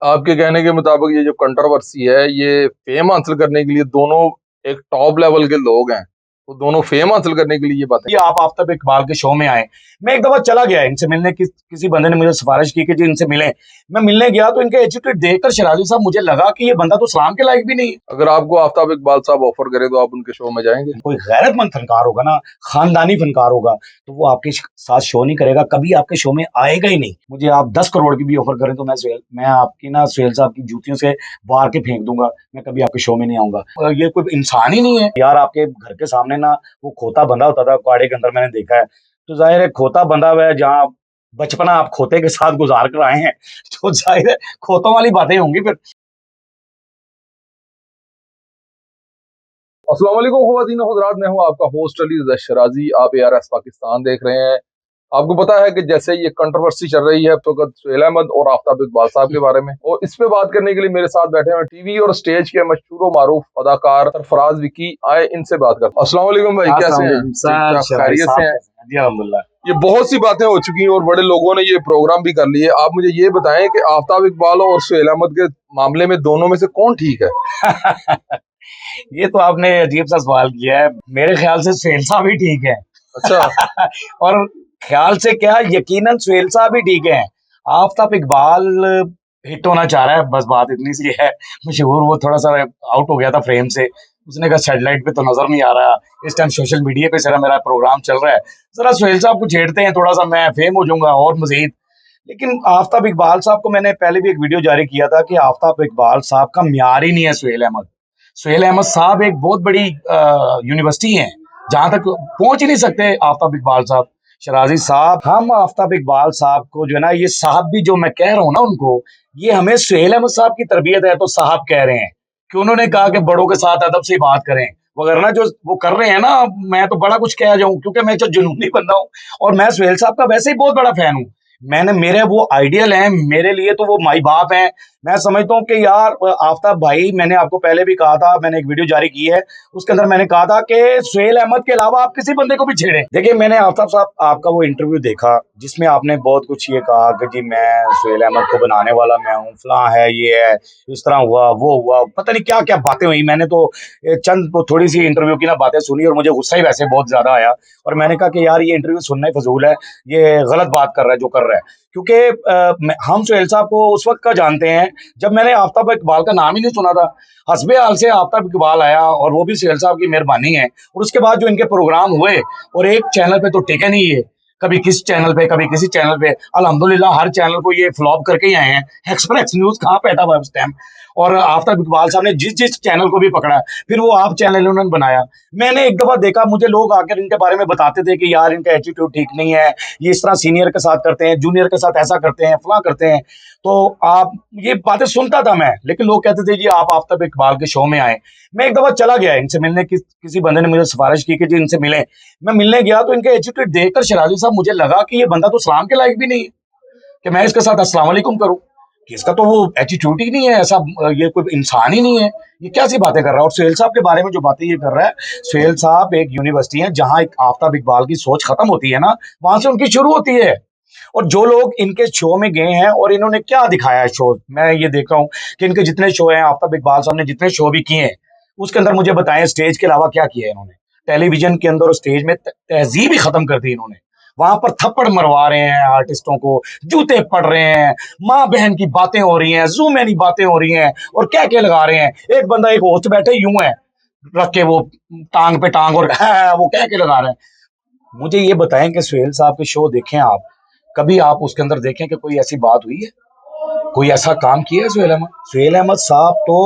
आपके कहने के मुताबिक ये जो कंट्रोवर्सी है ये फेम हासिल करने के लिए दोनों एक टॉप लेवल के लोग हैं, वो दोनों फेम हासिल करने के लिए ये बातें। ये आप आफ्ताब इकबाल के शो में आए। मैं एक दफा चला गया इनसे मिलने, किसी बंदे ने मुझे सिफारिश की कि जी इनसे मिले। मैं मिलने गया तो इनके एटीट्यूड देखकर शराजी साहब मुझे लगा कि ये बंदा तो सलाम के लायक भी नहीं है। अगर आपको आफ्ताब इकबाल साहब ऑफर करे तो आप उनके शो में जाएंगे? कोई गैरतमंद फनकार होगा ना, खानदानी फनकार होगा, तो वो आपके साथ शो नहीं करेगा, कभी आपके शो में आएगा ही नहीं। मुझे आप 10 करोड़ की भी ऑफर करें तो मैं आपकी ना सुहेल साहब की जूतियों से बाहर के फेंक दूंगा, मैं कभी आपके शो में नहीं आऊंगा। ये कोई इंसान ही नहीं है यार। आपके घर के सामने ना वो खोता बंधा होता था काड़े के अंदर, मैंने देखा है। तो जाहिर है खोता बंधा हुआ है, जहाँ बचपना आप खोते के साथ गुजार कर आए हैं, तो जाहिर है खोतों वाली बातें होंगी फिर। अस्सलाम वालेकुम ख़वातीन व हज़रात, मैं हूं आपका होस्ट अली रज़ा शराजी। आप ARS पाकिस्तान देख रहे हैं। आपको पता है कि जैसे ये कंट्रोवर्सी चल रही है तो सुहेल अहमद और आफ्ताब इकबाल साहब के बारे में, और इस पे बात करने के लिए मेरे साथ बैठे हैं टीवी और स्टेज के मशहूर व मारूफ अदाकार सरफराज विकी। आए इनसे बात करते हैं। अस्सलाम वालेकुम भाई, कैसे हैं? खैरियत से हैं? अल्हम्दुलिल्लाह। ये बहुत सी बातें हो चुकी हैं और बड़े लोगों ने ये प्रोग्राम भी कर लिए। आप मुझे ये बताएं कि आफ्ताब इकबाल और सुहेल अहमद के मामले में दोनों में से कौन ठीक है? ये तो आपने अजीब सा सवाल किया है। मेरे ख्याल से सुहेल साहब ही ठीक है। अच्छा। और ख्याल से क्या, यकीनन सुहेल साहब ही ठीक है। आफ्ताब इकबाल हिट होना चाह रहा है, बस बात इतनी सी है। मशहूर वो थोड़ा सा आउट हो गया था फ्रेम से। उसने कहा सेटेलाइट पे तो नजर नहीं आ रहा, इस टाइम सोशल मीडिया पे सारा मेरा प्रोग्राम चल रहा है, जरा सुहेल साहब को छेड़ते हैं, थोड़ा सा मैं फेम हो जाऊंगा और मजीद। लेकिन आफ्ताब इकबाल साहब को मैंने पहले भी एक वीडियो जारी किया था कि आफ्ताब इकबाल साहब का म्यार ही नहीं है सुहेल अहमद। सुहेल अहमद साहब एक बहुत बड़ी यूनिवर्सिटी है, जहां तक पहुंच ही नहीं सकते आफ्ताब इकबाल साहब। शराजी साहब, हम आफ्ताब इकबाल साहब को जो है ना, ये साहब भी जो मैं कह रहा हूँ ना उनको, ये हमें सुहेल अहमद साहब की तरबियत है तो साहब कह रहे हैं कि उन्होंने कहा कि बड़ों के साथ अदब से बात करें वगैरह। जो वो कर रहे हैं ना, मैं तो बड़ा कुछ कह जाऊं क्योंकि मैं जो जुनूनी बंदा हूँ। और मैं सुहेल साहब का वैसे ही बहुत बड़ा फैन हूँ। मेरे वो आइडियल हैं, मेरे लिए तो वो माई बाप हैं। मैं समझता हूँ कि यार आफ्ताब भाई, मैंने आपको पहले भी कहा था, मैंने एक वीडियो जारी की है, उसके अंदर मैंने कहा था कि सुहेल अहमद के अलावा आप किसी बंदे को भी छेड़ें। देखिए, मैंने आफ्ताब साहब आपका वो इंटरव्यू देखा जिसमें आपने बहुत कुछ ये कहा कि जी मैं सुहेल अहमद को बनाने वाला मैं हूँ, फलां है, ये है, इस तरह हुआ, वो हुआ, पता नहीं क्या क्या बातें हुई। मैंने तो चंद तो थोड़ी सी इंटरव्यू की ना बातें सुनी और मुझे गुस्सा ही वैसे बहुत ज्यादा आया। और मैंने कहा कि यार ये इंटरव्यू सुनना ही फजूल है, ये गलत बात कर रहा है जो कर रहा है। क्योंकि हम सुहेल साहब को उस वक्त का जानते हैं जब मैंने आफ्ताब इकबाल का नाम ही नहीं सुना था। हस्बे हाल से आफ्ताब इकबाल आया और वो भी सुहेल साहब की मेहरबानी है। और उसके बाद जो इनके प्रोग्राम हुए, और एक चैनल पे तो टिके नहीं ये, कभी किस चैनल पे कभी किसी चैनल पे, अल्हम्दुलिल्लाह हर चैनल को ये फ्लॉप करके ही आए हैं। एक्सप्रेस न्यूज कहाँ पैदा हुआ उस टाइम, और आफ्ताब इकबाल साहब ने जिस जिस चैनल को भी पकड़ा, फिर वो आप चैनल उन्होंने बनाया। मैंने एक दफा देखा, मुझे लोग आकर इनके बारे में बताते थे कि यार इनका एटीट्यूड ठीक नहीं है, ये इस तरह सीनियर के साथ करते हैं, जूनियर के साथ ऐसा करते हैं, फला करते हैं। तो आप ये बातें सुनता था मैं, लेकिन लोग कहते थे जी आप आफ्ताब इकबाल के शो में आए। मैं एक दफा चला गया इनसे मिलने, किसी बंदे ने मुझे सिफारिश की कि जी इनसे मिले। मैं मिलने गया तो इनके एटीट्यूड देखकर शराजी साहब मुझे लगा कि ये बंदा तो सलाम के लायक भी नहीं है कि मैं इसके साथ अस्सलाम वालेकुम करूं, कि इसका तो वो एटीट्यूड ही नहीं है ऐसा, ये कोई इंसान ही नहीं है, ये क्या सी बातें कर रहा है। और सुहेल साहब के बारे में जो बातें ये कर रहा है, सुहेल साहब एक यूनिवर्सिटी है जहां एक आफ्ताब इकबाल की सोच खत्म होती है ना, वहां से उनकी शुरू होती है। और जो लोग इनके शो में गए हैं और इन्होंने क्या दिखाया है शो, मैं ये देख रहा हूँ कि इनके जितने शो हैं, आफ्ताब इकबाल साहब ने जितने शो भी किए हैं, उसके अंदर मुझे बताएं स्टेज के अलावा क्या किया है इन्होंने। टेलीविजन के अंदर और स्टेज में तहजीब ही खत्म कर दी इन्होंने। वहां पर थप्पड़ मरवा रहे हैं आर्टिस्टों को, जूते पड़ रहे हैं, माँ बहन की बातें हो रही हैं, जूमैनी बातें हो रही हैं, और क्या क्या लगा रहे हैं। एक बंदा एक होस्ट बैठे यूं है रख के, वो टांग पे टांग, और वो क्या क्या लगा रहे हैं। मुझे ये बताएं कि सुहेल साहब के शो देखें आप, कभी आप उसके अंदर देखें कि कोई ऐसी बात हुई है, कोई ऐसा काम किया है सुहेल अहमद? सुहेल अहमद साहब तो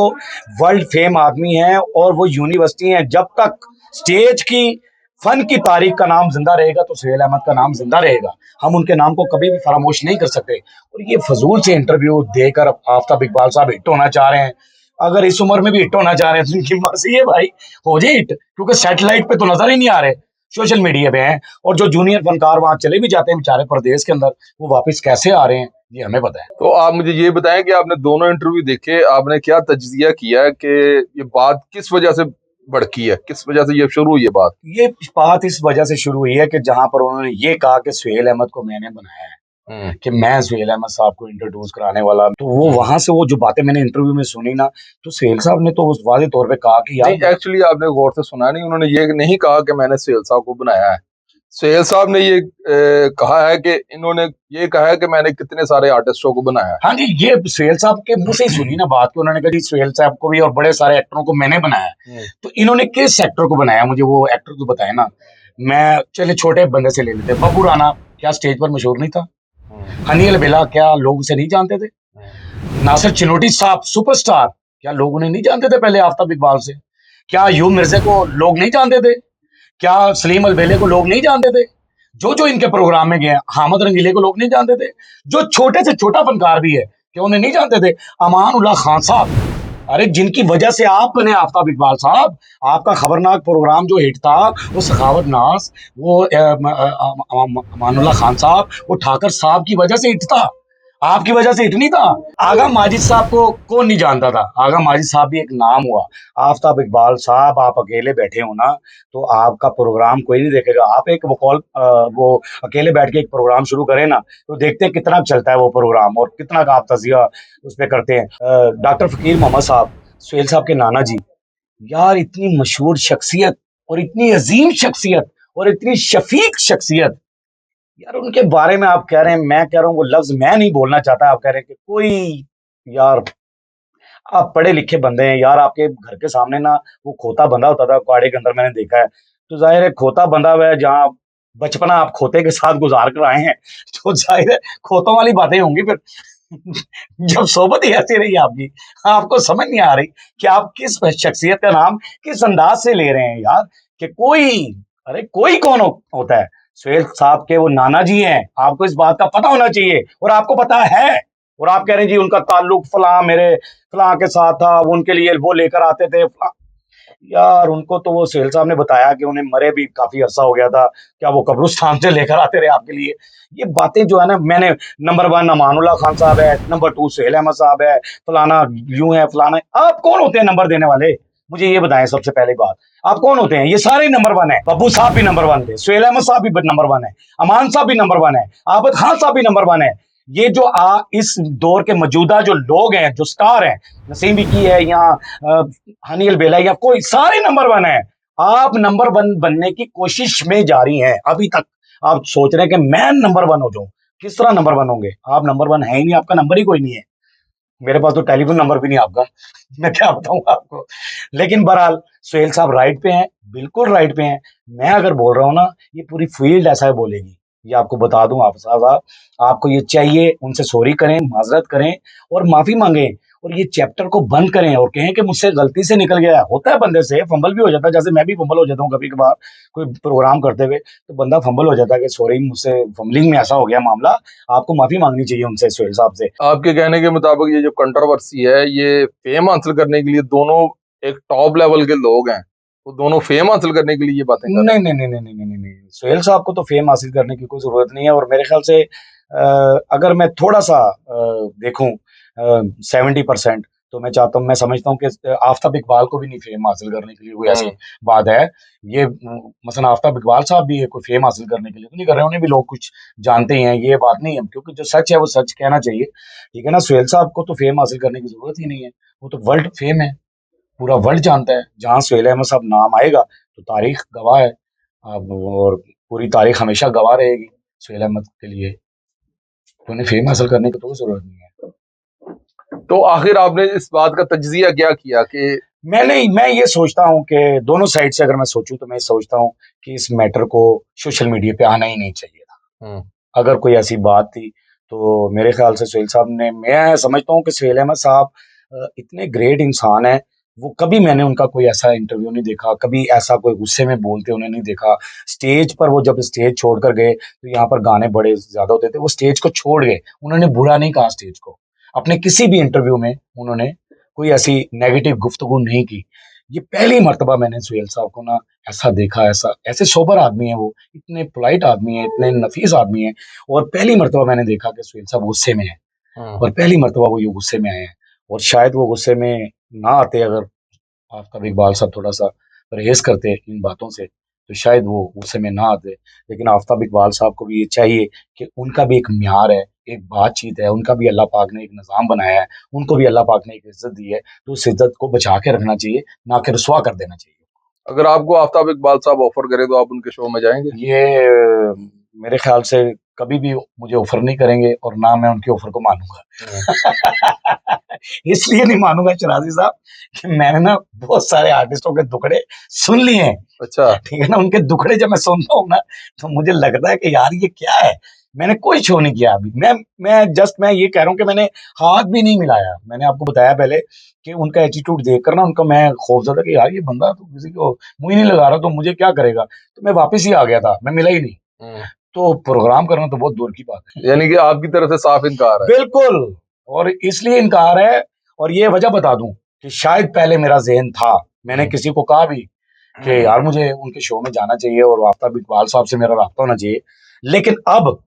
वर्ल्ड फेम आदमी हैं और वो यूनिवर्सिटी है। जब तक स्टेज की फन की तारीख का नाम जिंदा रहेगा तो सुहेल अहमद का नाम जिंदा रहेगा। हम उनके नाम को कभी भी फरामोश नहीं कर सकते। और ये फजूल से इंटरव्यू देकर आफ्ताब इकबाल साहब हिट होना चाह रहे हैं। अगर इस उम्र में भी हिट होना चाह रहे हैं तो इनकी मर्जी है भाई, हो जाए हिट, क्योंकि सैटेलाइट पे तो नजर ही नहीं आ रहे, सोशल मीडिया पे हैं। और जो जूनियर फनकार वहां चले भी जाते हैं बेचारे परदेश के अंदर, वो वापस कैसे आ रहे हैं ये हमें पता है। तो आप मुझे ये बताएं कि आपने दोनों इंटरव्यू देखे, आपने क्या तज्जिया किया कि ये बात किस वजह से भड़की है, किस वजह से ये शुरू हुई है बात? ये बात इस वजह से शुरू हुई है कि जहां पर उन्होंने ये कहा कि सुहेल अहमद को मैंने बनाया है। कि मैं सुहेल अहमद साहब को इंट्रोड्यूस कराने वाला। तो वो वहां से वो जो बातें मैंने इंटरव्यू में सुनी ना, तो सुहेल साहब ने तो उस वादे तौर पे कहा कि नहीं, यार एक्चुअली आपने गौर से सुना नहीं, उन्होंने ये नहीं कहा कि मैंने सुहेल साहब को बनाया है। सुहेल साहब ने ये कहा है कि इन्होंने ये कहा है कि मैंने कितने सारे आर्टिस्टों को बनाया है। हाँ जी, ये सुहेल साहब के मुंह से ही सुनी ना बात, कि उन्होंने कहा जी सुहेल साहब को भी और बड़े सारे एक्टरों को मैंने बनाया है। तो इन्होंने किस एक्टर को बनाया, मुझे वो एक्टर तो बताए ना। मैं चले छोटे बंदे से ले लेते, बब्बू राणा क्या स्टेज पर मशहूर नहीं था? हनी अलबेला क्या लोग उसे नहीं जानते थे? नासिर चिनोटी साहब सुपरस्टार, क्या लोग उन्हें नहीं जानते थे पहले आफ्ताब इकबाल से? क्या यूब मिर्जा को लोग नहीं जानते थे? क्या सलीम अलबेले को लोग नहीं जानते थे? जो जो इनके प्रोग्राम में गए, हामिद रंगीले को लोग नहीं जानते थे? जो छोटे से छोटा फनकार भी है, क्या उन्हें नहीं जानते थे? अमान उल्लाह खान साहब, अरे जिनकी वजह से आप बने आफ्ताब इकबाल साहब, आपका खबरनाक प्रोग्राम जो हिट था, वो सखावत नाज, वो अमानुल्लाह खान साहब, वो ठाकर साहब की वजह से हिट था, आपकी वजह से हिट नहीं था। आगा माजिद साहब को कौन नहीं जानता था? आगा माजिद साहब भी एक नाम हुआ। आफ्ताब इकबाल साहब, आप अकेले बैठे हो ना, तो आपका प्रोग्राम कोई नहीं देखेगा। आप एक वो अकेले बैठ के एक प्रोग्राम शुरू करें ना, तो देखते हैं कितना चलता है वो प्रोग्राम और कितना का आप तजिया उस पर करते हैं। डॉक्टर फकीर मोहम्मद साहब, सुहेल साहब के नाना जी, यार इतनी मशहूर शख्सियत और इतनी अजीम शख्सियत और इतनी शफीक शख्सियत, यार उनके बारे में आप कह रहे हैं, मैं कह रहा हूँ वो लफ्ज मैं नहीं बोलना चाहता, आप कह रहे हैं कि कोई, यार आप पढ़े लिखे बंदे हैं यार, आपके घर के सामने ना वो खोता बंधा होता था कुआड़े के अंदर, मैंने देखा है। तो जाहिर है खोता बंधा हुआ है, जहाँ बचपना आप खोते के साथ गुजार कर आए हैं, तो जाहिर है खोतों वाली बातें होंगी फिर। जब सोबत ही ऐसी रही आपकी, आपको समझ नहीं आ रही कि आप किस शख्सियत का नाम किस अंदाज से ले रहे हैं यार, कि कोई, अरे कोई कौन होता है? सुहेल साहब के वो नाना जी हैं, आपको इस बात का पता होना चाहिए और आपको पता है। और आप कह रहे हैं जी उनका ताल्लुक फलां मेरे फलां के साथ था, वो उनके लिए वो लेकर आते थे यार उनको तो वो सुहेल साहब ने बताया कि उन्हें मरे भी काफी अरसा हो गया था, क्या वो कब्रिस्तान से लेकर आते रहे आपके लिए? ये बातें जो है ना, मैंने नंबर 1 अमानुल्लाह खान साहब है, नंबर 2 सुहेल अहमद साहब है, फलाना यूं है फलाना है। आप कौन होते हैं नंबर देने वाले? मुझे ये बताएं सबसे पहले बात, आप कौन होते हैं? ये सारे नंबर 1 है, बब्बू साहब भी नंबर 1 थे, सुहेल अहमद साहब भी नंबर 1 है, अमान साहब भी नंबर 1 है, आबद खान साहब भी नंबर 1 है। ये जो इस दौर के मौजूदा जो लोग हैं, जो स्टार हैं, नसीम विकी है या हनी अलबेला या कोई, सारे नंबर 1 है। आप नंबर 1 बनने की कोशिश में जारी हैं अभी तक। आप सोच रहे हैं कि मैं नंबर 1 हो जाऊं, किस तरह नंबर 1 होंगे? आप नंबर 1 है ही नहीं, आपका नंबर ही कोई नहीं है। मेरे पास तो टेलीफोन नंबर भी नहीं आपका। मैं क्या बताऊं आपको? लेकिन बहरहाल सुहेल साहब राइट पे हैं, बिल्कुल राइट पे हैं। मैं अगर बोल रहा हूं ना, ये पूरी फील्ड ऐसा है बोलेगी, ये आपको बता दूं आप साहब, आपको ये चाहिए, उनसे सॉरी करें, माजरत करें और माफी मांगें और ये चैप्टर को बंद करें और कहें कि मुझसे गलती से निकल गया। होता है बंदे से, फंबल भी हो जाता है, जैसे मैं भी फंबल हो जाता हूँ कभी कभार कोई प्रोग्राम करते हुए, तो बंदा फंबल हो जाता है कि सॉरी मुझसे फंबलिंग में ऐसा हो गया मामला। आपको माफी मांगनी चाहिए उनसे, सुहेल साहब से। आपके कहने के मुताबिक ये जो कंट्रोवर्सी है, ये फेम हासिल करने के लिए दोनों एक टॉप लेवल के लोग हैं, वो दोनों फेम हासिल करने के लिए ये बातें कर रहे नहीं नहीं नहीं नहीं नहीं नहीं नहीं नहीं, सुहेल साहब को तो फेम हासिल करने की कोई जरूरत नहीं है। और मेरे ख्याल से अगर मैं थोड़ा सा देखूं 70%, तो मैं चाहता हूं, मैं समझता हूं कि आफ्ताब इकबाल को भी नहीं फेम हासिल करने के लिए कोई ऐसी हैं। बात है। ये मसलन आफ्ताब इकबाल साहब भी है, कोई फेम हासिल करने के लिए तो नहीं कर रहे, उन्हें भी लोग कुछ जानते ही हैं, ये बात नहीं है, क्योंकि जो सच है वो सच कहना चाहिए, ठीक है ना? सुहेल साहब को तो फेम हासिल करने की जरूरत ही नहीं है, वो तो वर्ल्ड फेम है, पूरा वर्ल्ड जानता है। जहाँ सुहेल अहमद साहब नाम आएगा तो तारीख गवाह है। अब और पूरी तारीख हमेशा गवाह रहेगी सुहेल अहमद के लिए, तो उन्हें फेम हासिल करने की तो कोई जरूरत नहीं है। तो आखिर आपने इस बात का तज्जिया क्या किया कि मैं ये सोचता हूँ कि दोनों साइड से अगर मैं सोचूं तो मैं सोचता हूँ कि इस मैटर को सोशल मीडिया पे आना ही नहीं चाहिए था। अगर कोई ऐसी बात थी तो मेरे ख्याल से सुहेल साहब ने, मैं समझता हूँ कि सुहेल अहमद साहब इतने ग्रेट इंसान है, वो कभी मैंने उनका कोई ऐसा इंटरव्यू नहीं देखा, कभी ऐसा कोई गुस्से में बोलते उन्हें नहीं देखा। स्टेज पर वो जब स्टेज छोड़कर गए तो यहाँ पर गाने बड़े ज्यादा होते थे, वो स्टेज को छोड़ गए, उन्होंने बुरा नहीं कहा स्टेज को, अपने किसी भी इंटरव्यू में उन्होंने कोई ऐसी नेगेटिव गुफ्तगू नहीं की। ये पहली मर्तबा मैंने सुहेल साहब को ना ऐसा देखा, ऐसा ऐसे सोबर आदमी है, वो इतने पोलाइट आदमी है, इतने नफीस आदमी है, और पहली मर्तबा मैंने देखा कि सुहेल साहब गुस्से में है, और पहली मर्तबा वो ये गुस्से में आए हैं। और शायद वो गुस्से में ना आते अगर आफ्ताब इकबाल साहब थोड़ा सा परहेज करते इन बातों से, तो शायद वो उस समय ना आते। लेकिन आफ्ताब इकबाल साहब को भी ये चाहिए कि उनका भी एक म्यार है, एक बातचीत है, उनका भी अल्लाह पाक ने एक निज़ाम बनाया है, उनको भी अल्लाह पाक ने एक इज़्ज़त दी है, तो उस इज़्ज़त को बचा के रखना चाहिए, ना कि रुसवा कर देना चाहिए। अगर आपको आफ्ताब इकबाल साहब ऑफर करें तो आप उनके शो में जाएंगे? ये मेरे ख्याल से कभी भी मुझे ऑफ़र नहीं करेंगे और ना मैं उनके ऑफ़र को मानूँगा। इसलिए नहीं मानूँगा शराज़ी साहब कि मैंने ना बहुत सारे आर्टिस्टों के दुखड़े सुन लिए हैं, अच्छा। ठीक है ना? उनके दुखड़े जब मैं सुनता हूँ ना, तो मुझे लगता है कि यार ये क्या है? मैंने कोई शो नहीं किया अभी। मैं ये कह रहा हूँ कि मैंने हाथ भी नहीं मिलाया। मैंने आपको बताया पहले कि उनका एटीट्यूड देखकर ना उनका मैं खौफ़ज़दा कि यार ये बंदा तो किसी को मुँह ही नहीं लगा रहा, तो मुझे क्या करेगा? तो मैं वापस ही आ गया था, मैं मिला ही नहीं। हम्म। तो प्रोग्राम करना तो बहुत दूर की बात है। यानी कि आपकी तरफ से साफ इनकार है? बिल्कुल, और इसलिए इनकार है, और ये वजह बता दूँ कि शायद पहले मेरा ज़हन था, मैंने किसी को कहा भी कि यार मुझे उनके शो में जाना चाहिए और आफ्ताब इकबाल साहब से मेरा राब्ता होना चाहिए। लेकिन अब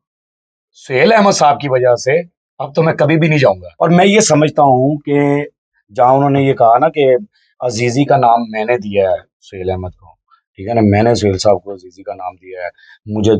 सुहेल अहमद साहब की वजह से अब तो मैं कभी भी नहीं जाऊँगा। और मैं ये समझता हूँ कि जहाँ उन्होंने ये कहा ना कि अज़ीज़ी का नाम मैंने दिया है सुहेल अहमद को, ठीक है ना? मैंने सुहेल साहब को अज़ीज़ी का नाम दिया है।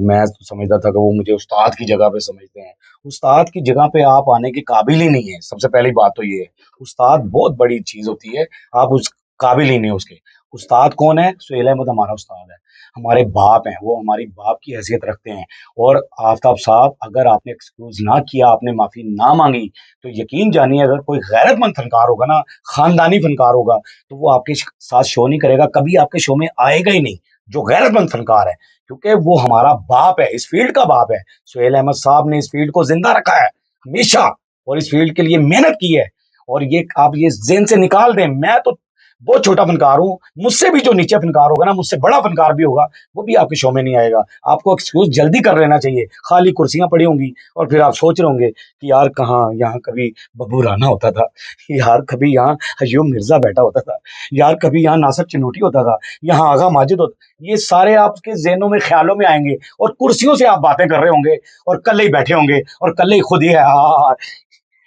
मैं तो समझता था कि वो मुझे उस्ताद की जगह पे समझते हैं। उस्ताद की जगह पे आप आने के काबिल ही नहीं हैं, सबसे पहली बात तो ये है। उस्ताद बहुत बड़ी चीज़ होती है, आप उस काबिल ही नहीं हो उसके। उस्ताद कौन है? सुहेल अहमद हमारा उस्ताद है, हमारे बाप हैं, वो हमारी बाप की हैसियत रखते हैं। और आफ्ताब साहब, अगर आपने एक्सक्यूज़ ना किया, आपने माफ़ी ना माँगी, तो यकीन जानिए अगर कोई गैरतमंद फ़नकार होगा ना, ख़ानदानी फ़नकार होगा, तो वो आपके साथ शो नहीं करेगा, कभी आपके शो में आएगा ही नहीं, जो गैरतमंद फ़नकार है। क्योंकि वो हमारा बाप है, इस फ़ील्ड का बाप है। सुहेल अहमद साहब ने इस फ़ील्ड को ज़िंदा रखा है, हमेशा, और इस फ़ील्ड के लिए मेहनत की है। और ये आप ये ज़हन से निकाल दें, मैं तो बहुत छोटा फ़नकार हूँ, मुझसे भी जो नीचे फ़नकार होगा ना, मुझसे बड़ा फ़नकार भी होगा, वो भी आपके शो में नहीं आएगा। आपको एक्सक्यूज़ जल्दी कर लेना चाहिए, खाली कुर्सियाँ पड़ी होंगी और फिर आप सोच रहे होंगे कि यार कहाँ यहाँ कभी बब्बू राना होता था, यार कभी यहाँ हयूम मिर्ज़ा बैठा होता था, यार कभी यहाँ नासिर चिन्नोटी होता था, यहाँ आगा माजिद होता। ये सारे आपके ज़हनों में, ख़्यालों में आएँगे और कुर्सियों से आप बातें कर रहे होंगे और कल्ले ही बैठे होंगे और कल्ले ही खुद ही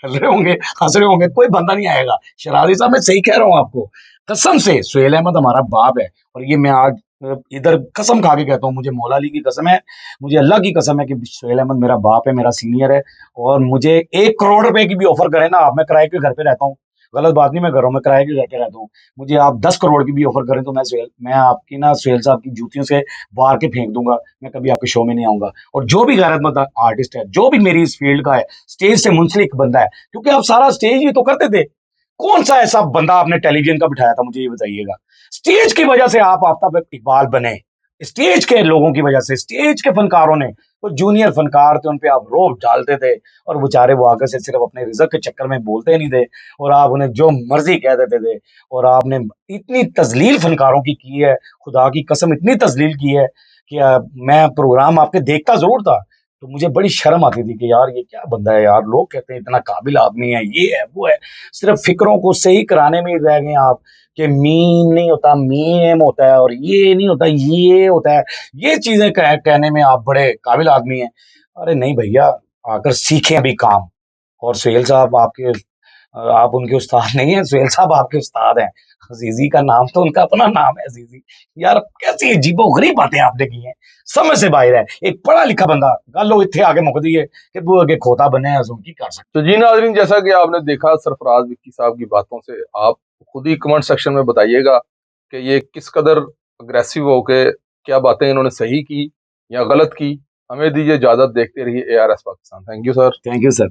हँस रहे होंगे, हँस रहे होंगे, कोई बंदा नहीं आएगा। शराज़ी साहब मैं सही कह रहा हूँ आपको, कसम से सुहेल अहमद हमारा बाप है। और ये मैं आज इधर कसम खा के कहता हूँ, मुझे मौला अली की कसम है, मुझे अल्लाह की कसम है कि सुहेल अहमद मेरा बाप है, मेरा सीनियर है। और मुझे 1 करोड़ रुपए की भी ऑफ़र करें ना आप, मैं किराए के घर पे रहता हूँ, गलत बात नहीं मैं कर रहा हूँ, मैं किराए के घर पे रहता हूँ। मुझे आप 10 करोड़ की भी ऑफ़र करें तो मैं आपकी ना सुहेल साहब की जूतियों से वार के फेंक दूँगा, मैं कभी आपके शो में नहीं आऊँगा। और जो भी गैरतमंद आर्टिस्ट है, जो भी मेरी इस फ़ील्ड का है, स्टेज से मुंसलिक बंदा है, क्योंकि आप सारा स्टेज ही तो करते थे। कौन-सा ऐसा बंदा आपने टेलीविज़न का बिठाया था, मुझे ये बताइएगा? स्टेज की वजह से आप आफ्ताब इकबाल बने। स्टेज के लोगों की वजह से, स्टेज के फनकारों ने, वो जूनियर फनकार थे, उन पे आप रोब डालते थे और बेचारे वो आगे से सिर्फ़ अपने रिज़्क के चक्कर में बोलते नहीं थे और आप उन्हें जो मर्ज़ी कह देते थे। और आपने इतनी तज़लील फनकारों की है, खुदा की कसम इतनी तज़लील की है कि मैं प्रोग्राम आपके देखता ज़रूर था, तो मुझे बड़ी शर्म आती थी कि यार ये क्या बंदा है यार, लोग कहते हैं इतना काबिल आदमी है, ये है, वो है। सिर्फ़ फ़िक्रों को सही कराने में ही रह गए आप कि मीम नहीं होता, मीम होता है, और ये नहीं होता, ये होता है। ये चीज़ें कहने में आप बड़े काबिल आदमी हैं। अरे नहीं भैया, आकर सीखें अभी काम। और सुहेल साहब आप उनके उस्ताद नहीं हैं, सुहेल साहब आपके उस्ताद हैं। अज़ीज़ी का नाम तो उनका अपना नाम है अज़ीज़ी। यार कैसी अजीबो-गरीब बातें आपने की हैं, समझ से बाहर है। एक पढ़ा-लिखा बंदा गल इत्थे आके मुक दी है कि तू अगे खोता बने असूं की कर सकते। तो जी नाज़रीन, जैसा कि आपने देखा सरफराज विक्की साहब की बातों से, आप खुद ही कमेंट सेक्शन में बताइएगा कि ये किस कदर अग्रेसिव होके क्या बातें इन्होंने सही की या गलत की। हमें दीजिए इजाज़त, देखते रहिए ARS Pakistan. Thank you sir. Thank you sir.